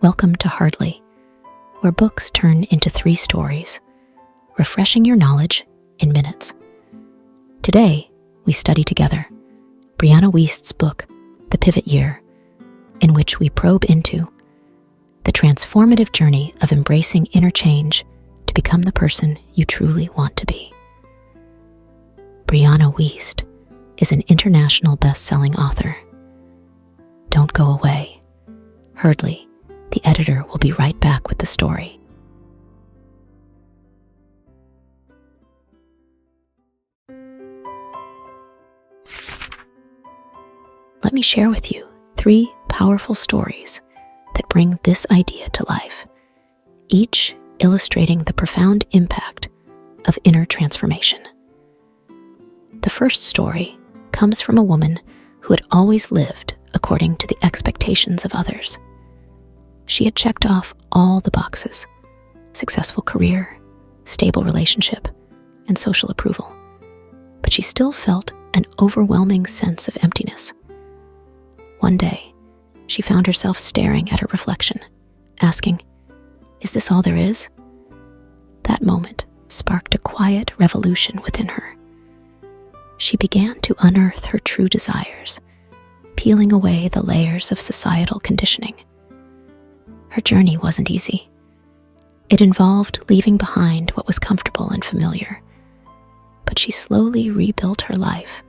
Welcome to Hardly, where books turn into 3 stories, refreshing your knowledge in minutes. Today, we study together Brianna Wiest's book, The Pivot Year, in which we probe into the transformative journey of embracing inner change to become the person you truly want to be. Brianna Wiest is an international best-selling author. Don't go away. Hardly, the editor will be right back with the story. Let me share with you 3 powerful stories that bring this idea to life, each illustrating the profound impact of inner transformation. The first story comes from a woman who had always lived according to the expectations of others. She had checked off all the boxes: successful career, stable relationship, and social approval. But she still felt an overwhelming sense of emptiness. One day, she found herself staring at her reflection, asking, "Is this all there is?" That moment sparked a quiet revolution within her. She began to unearth her true desires, peeling away the layers of societal conditioning. Her journey wasn't easy. It involved leaving behind what was comfortable and familiar, but she slowly rebuilt her life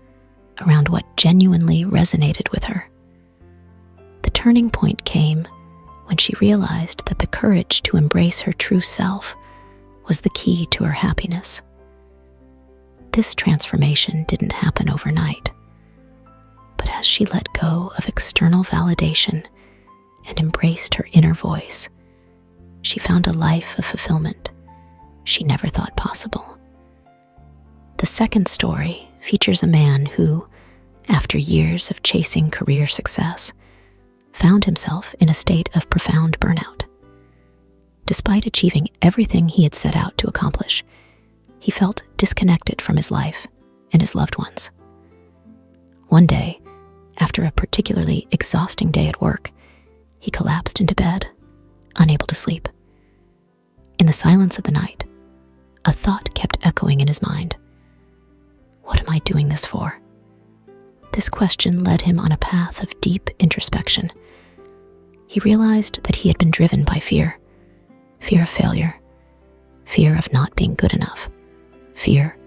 around what genuinely resonated with her. The turning point came when she realized that the courage to embrace her true self was the key to her happiness. This transformation didn't happen overnight, but as she let go of external validation and embraced her inner voice, she found a life of fulfillment she never thought possible. The second story features a man who, after years of chasing career success, found himself in a state of profound burnout. Despite achieving everything he had set out to accomplish, he felt disconnected from his life and his loved ones. One day, after a particularly exhausting day at work, he collapsed into bed, unable to sleep. In the silence of the night, a thought kept echoing in his mind. What am I doing this for? This question led him on a path of deep introspection. He realized that he had been driven by fear of failure, fear of not being good enough, fear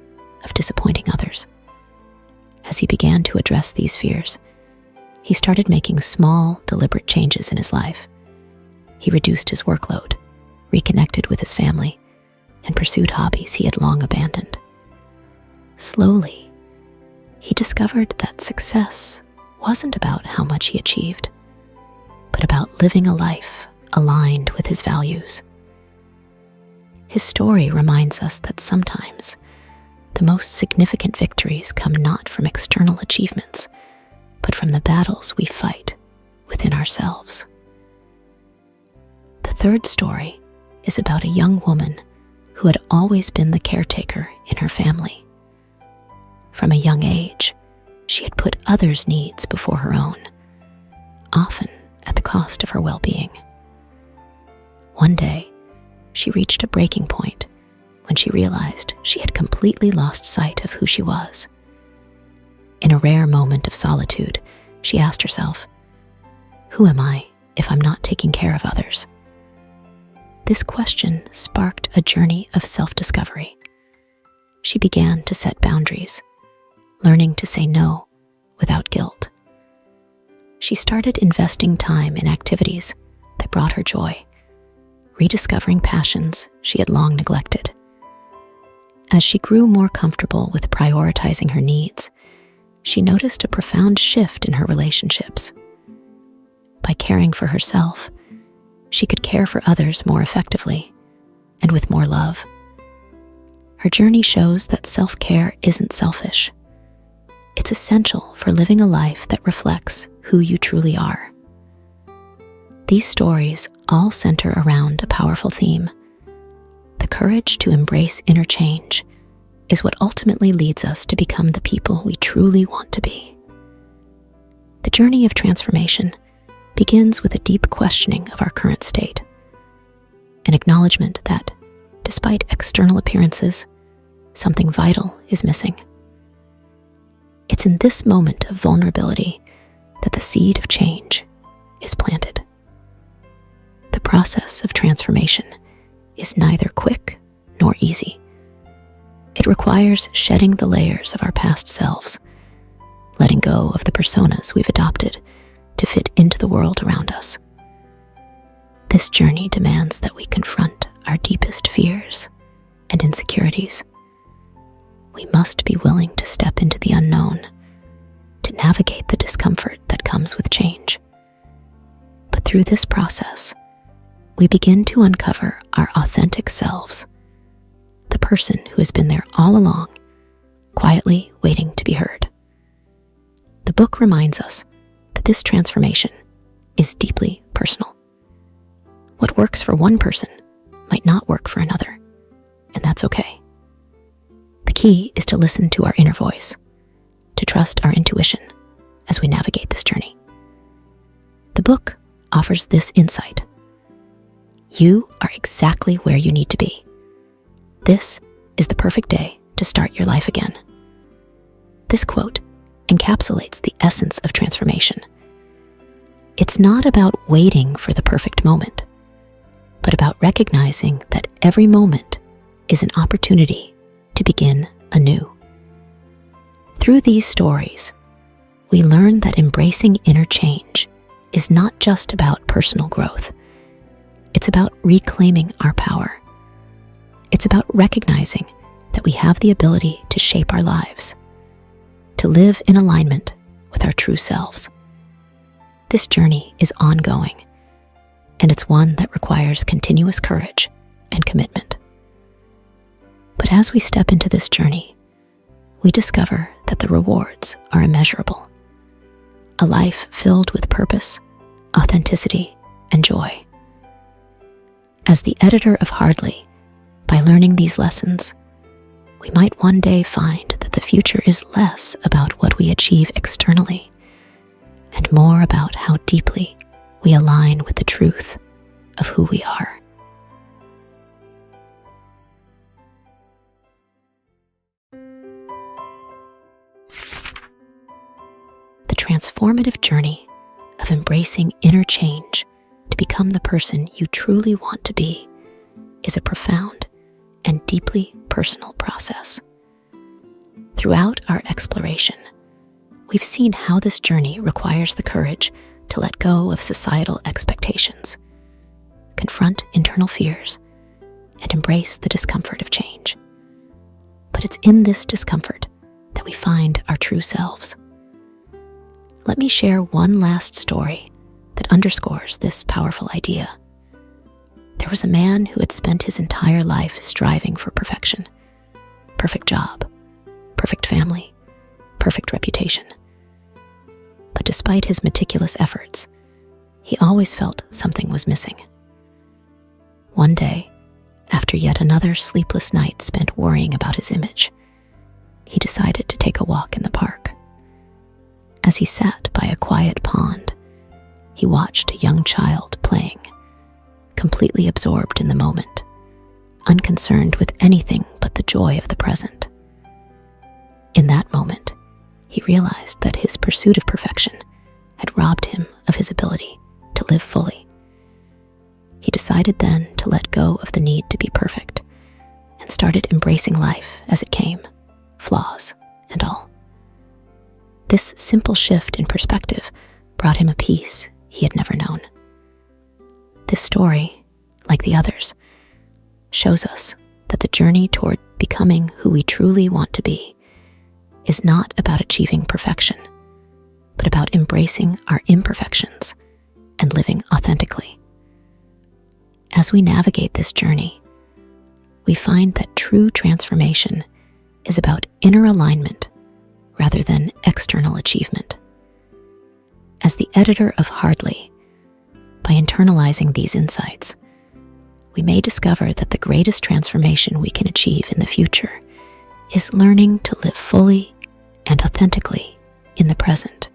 of disappointing others. As he began to address these fears, he started making small, deliberate changes in his life. He reduced his workload, reconnected with his family, and pursued hobbies he had long abandoned. Slowly, he discovered that success wasn't about how much he achieved, but about living a life aligned with his values. His story reminds us that sometimes the most significant victories come not from external achievements, but from the battles we fight within ourselves. The third story is about a young woman who had always been the caretaker in her family. From a young age, she had put others' needs before her own, often at the cost of her well-being. One day, she reached a breaking point when she realized she had completely lost sight of who she was. In a rare moment of solitude, she asked herself, "Who am I if I'm not taking care of others?" This question sparked a journey of self-discovery. She began to set boundaries, learning to say no without guilt. She started investing time in activities that brought her joy, rediscovering passions she had long neglected. As she grew more comfortable with prioritizing her needs, she noticed a profound shift in her relationships. By caring for herself, she could care for others more effectively and with more love. Her journey shows that self-care isn't selfish. It's essential for living a life that reflects who you truly are. These stories all center around a powerful theme. The courage to embrace inner change is what ultimately leads us to become the people we truly want to be. The journey of transformation begins with a deep questioning of our current state, an acknowledgement that, despite external appearances, something vital is missing. It's in this moment of vulnerability that the seed of change is planted. The process of transformation is neither quick nor easy. It requires shedding the layers of our past selves, letting go of the personas we've adopted to fit into the world around us. This journey demands that we confront our deepest fears and insecurities. We must be willing to step into the unknown, to navigate the discomfort that comes with change. But through this process, we begin to uncover our authentic selves, the person who has been there all along, quietly waiting to be heard. The book reminds us that this transformation is deeply personal. What works for one person might not work for another, and that's okay. The key is to listen to our inner voice, to trust our intuition as we navigate this journey. The book offers this insight. You are exactly where you need to be. This is the perfect day to start your life again. This quote encapsulates the essence of transformation. It's not about waiting for the perfect moment, but about recognizing that every moment is an opportunity to begin anew. Through these stories, we learn that embracing inner change is not just about personal growth. It's about reclaiming our power. It's about recognizing that we have the ability to shape our lives, to live in alignment with our true selves. This journey is ongoing, and it's one that requires continuous courage and commitment. But as we step into this journey, we discover that the rewards are immeasurable. A life filled with purpose, authenticity, and joy. As the editor of Hardly, by learning these lessons, we might one day find that the future is less about what we achieve externally and more about how deeply we align with the truth of who we are. The transformative journey of embracing inner change to become the person you truly want to be is a profound and deeply personal process. Throughout our exploration, we've seen how this journey requires the courage to let go of societal expectations, confront internal fears, and embrace the discomfort of change. But it's in this discomfort that we find our true selves. Let me share one last story that underscores this powerful idea. There was a man who had spent his entire life striving for perfection. Perfect job, perfect family, perfect reputation. But despite his meticulous efforts, he always felt something was missing. One day, after yet another sleepless night spent worrying about his image, he decided to take a walk in the park. As he sat by a quiet pond, he watched a young child playing, completely absorbed in the moment, unconcerned with anything but the joy of the present. In that moment, he realized that his pursuit of perfection had robbed him of his ability to live fully. He decided then to let go of the need to be perfect and started embracing life as it came, flaws and all. This simple shift in perspective brought him a peace he had never known. This story, like the others, shows us that the journey toward becoming who we truly want to be is not about achieving perfection, but about embracing our imperfections and living authentically. As we navigate this journey, we find that true transformation is about inner alignment rather than external achievement. As the editor of Hardly, by internalizing these insights, we may discover that the greatest transformation we can achieve in the future is learning to live fully and authentically in the present.